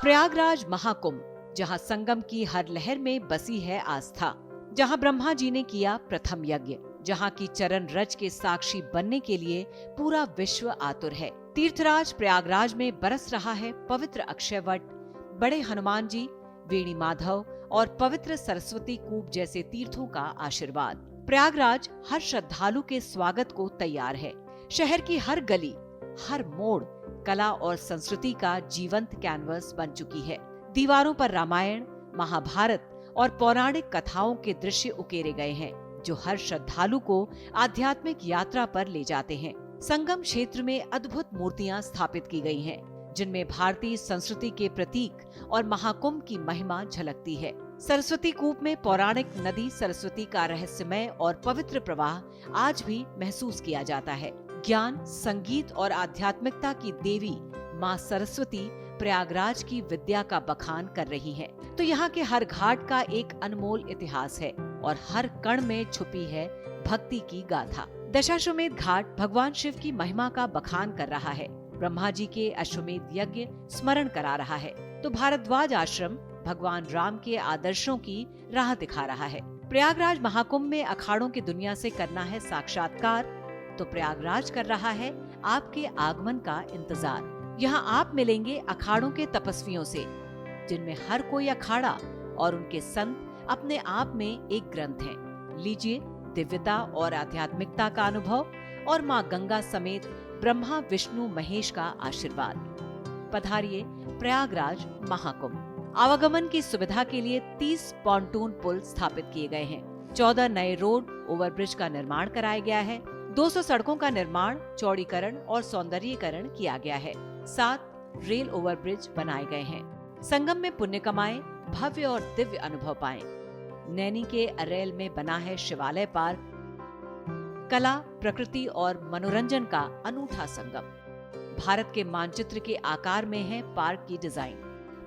प्रयागराज महाकुंभ, जहां संगम की हर लहर में बसी है आस्था, जहां ब्रह्मा जी ने किया प्रथम यज्ञ, जहां की चरण रज के साक्षी बनने के लिए पूरा विश्व आतुर है। तीर्थराज प्रयागराज में बरस रहा है पवित्र अक्षय वट, बड़े हनुमान जी, वेणी माधव और पवित्र सरस्वती कूप जैसे तीर्थों का आशीर्वाद। प्रयागराज हर श्रद्धालु के स्वागत को तैयार है। शहर की हर गली, हर मोड़ कला और संस्कृति का जीवंत कैनवस बन चुकी है। दीवारों पर रामायण, महाभारत और पौराणिक कथाओं के दृश्य उकेरे गए हैं, जो हर श्रद्धालु को आध्यात्मिक यात्रा पर ले जाते हैं। संगम क्षेत्र में अद्भुत मूर्तियां स्थापित की गई हैं, जिनमें भारतीय संस्कृति के प्रतीक और महाकुंभ की महिमा झलकती है। सरस्वती कूप में पौराणिक नदी सरस्वती का रहस्यमय और पवित्र प्रवाह आज भी महसूस किया जाता है। ज्ञान, संगीत और आध्यात्मिकता की देवी माँ सरस्वती प्रयागराज की विद्या का बखान कर रही हैं। तो यहाँ के हर घाट का एक अनमोल इतिहास है और हर कण में छुपी है भक्ति की गाथा। दशाश्वमेध घाट भगवान शिव की महिमा का बखान कर रहा है। ब्रह्मा जी के अश्वमेध यज्ञ स्मरण करा रहा है, तो भारद्वाज आश्रम भगवान राम के आदर्शों की राह दिखा रहा है। प्रयागराज महाकुंभ में अखाड़ों की दुनिया से करना है साक्षात्कार, तो प्रयागराज कर रहा है आपके आगमन का इंतजार। यहाँ आप मिलेंगे अखाड़ों के तपस्वियों से, जिनमें हर कोई अखाड़ा और उनके संत अपने आप में एक ग्रंथ है। लीजिए दिव्यता और आध्यात्मिकता का अनुभव और माँ गंगा समेत ब्रह्मा, विष्णु, महेश का आशीर्वाद। पधारिए प्रयागराज महाकुंभ। आवागमन की सुविधा के लिए 30 पॉन्टून पुल स्थापित किए गए हैं। 14 नए रोड ओवरब्रिज का निर्माण कराया गया है। 200 सड़कों का निर्माण, चौड़ीकरण और सौंदर्यीकरण किया गया है। 7 रेल ओवरब्रिज बनाए गए हैं। संगम में पुण्य कमाएं, भव्य और दिव्य अनुभव पाएं। नैनी के अरेल में बना है शिवालय पार्क, कला, प्रकृति और मनोरंजन का अनूठा संगम। भारत के मानचित्र के आकार में है पार्क की डिजाइन।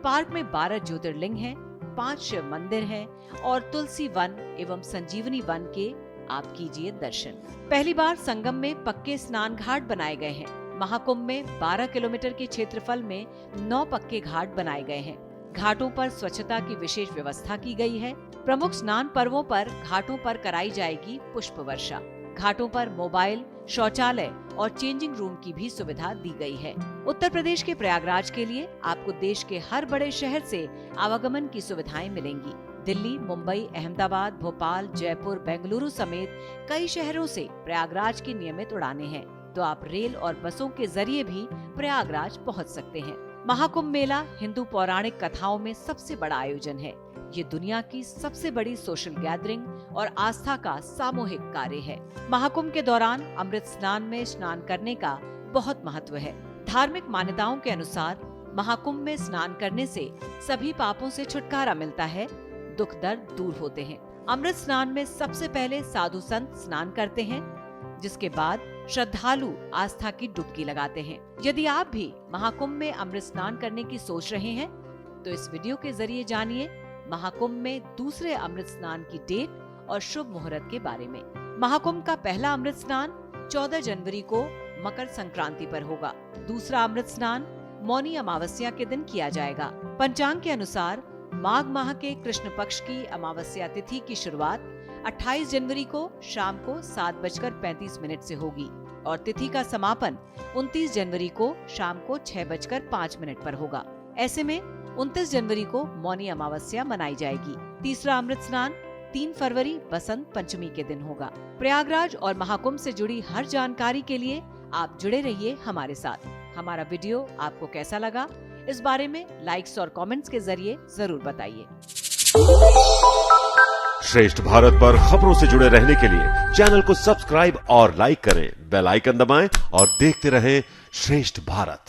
पार्क में 12 ज्योतिर्लिंग हैं, 5 शिव मंदिर हैं और तुलसी वन एवं संजीवनी वन के आप कीजिए दर्शन। पहली बार संगम में पक्के स्नान घाट बनाए गए हैं। महाकुंभ में 12 किलोमीटर के क्षेत्रफल में 9 पक्के घाट बनाए गए हैं। घाटों पर स्वच्छता की विशेष व्यवस्था की गई है। प्रमुख स्नान पर्वों पर घाटों पर कराई जाएगी पुष्प वर्षा। घाटों पर मोबाइल, शौचालय और चेंजिंग रूम की भी सुविधा दी गई है। उत्तर प्रदेश के प्रयागराज के लिए आपको देश के हर बड़े शहर से आवागमन की सुविधाएं मिलेंगी। दिल्ली, मुंबई, अहमदाबाद, भोपाल, जयपुर, बेंगलुरु समेत कई शहरों से प्रयागराज की नियमित उड़ानें हैं, तो आप रेल और बसों के जरिए भी प्रयागराज पहुंच सकते हैं। महाकुंभ मेला हिंदू पौराणिक कथाओं में सबसे बड़ा आयोजन है। ये दुनिया की सबसे बड़ी सोशल गैदरिंग और आस्था का सामूहिक कार्य है। महाकुंभ के दौरान अमृत स्नान में स्नान करने का बहुत महत्व है। धार्मिक मान्यताओं के अनुसार महाकुंभ में स्नान करने से सभी पापों से छुटकारा मिलता है, दुख दर्द दूर होते हैं। अमृत स्नान में सबसे पहले साधु संत स्नान करते हैं, जिसके बाद श्रद्धालु आस्था की डुबकी लगाते हैं। यदि आप भी महाकुंभ में अमृत स्नान करने की सोच रहे हैं, तो इस वीडियो के जरिए जानिए महाकुंभ में दूसरे अमृत स्नान की डेट और शुभ मुहूर्त के बारे में। महाकुंभ का पहला अमृत स्नान 14 जनवरी को मकर संक्रांति पर होगा। दूसरा अमृत स्नान मौनी अमावस्या के दिन किया जाएगा। पंचांग के अनुसार माघ माह के कृष्ण पक्ष की अमावस्या तिथि की शुरुआत 28 जनवरी को शाम को 7:35 से होगी और तिथि का समापन 29 जनवरी को शाम को 6:05 पर होगा। ऐसे में 29 जनवरी को मौनी अमावस्या मनाई जाएगी। तीसरा अमृत स्नान 3 फरवरी बसंत पंचमी के दिन होगा। प्रयागराज और महाकुंभ से जुड़ी हर जानकारी के लिए आप जुड़े रहिए हमारे साथ। हमारा वीडियो आपको कैसा लगा, इस बारे में लाइक्स और कमेंट्स के जरिए जरूर बताइए। श्रेष्ठ भारत पर खबरों से जुड़े रहने के लिए चैनल को सब्सक्राइब और लाइक करें, बेल आइकन दबाएं और देखते रहें श्रेष्ठ भारत।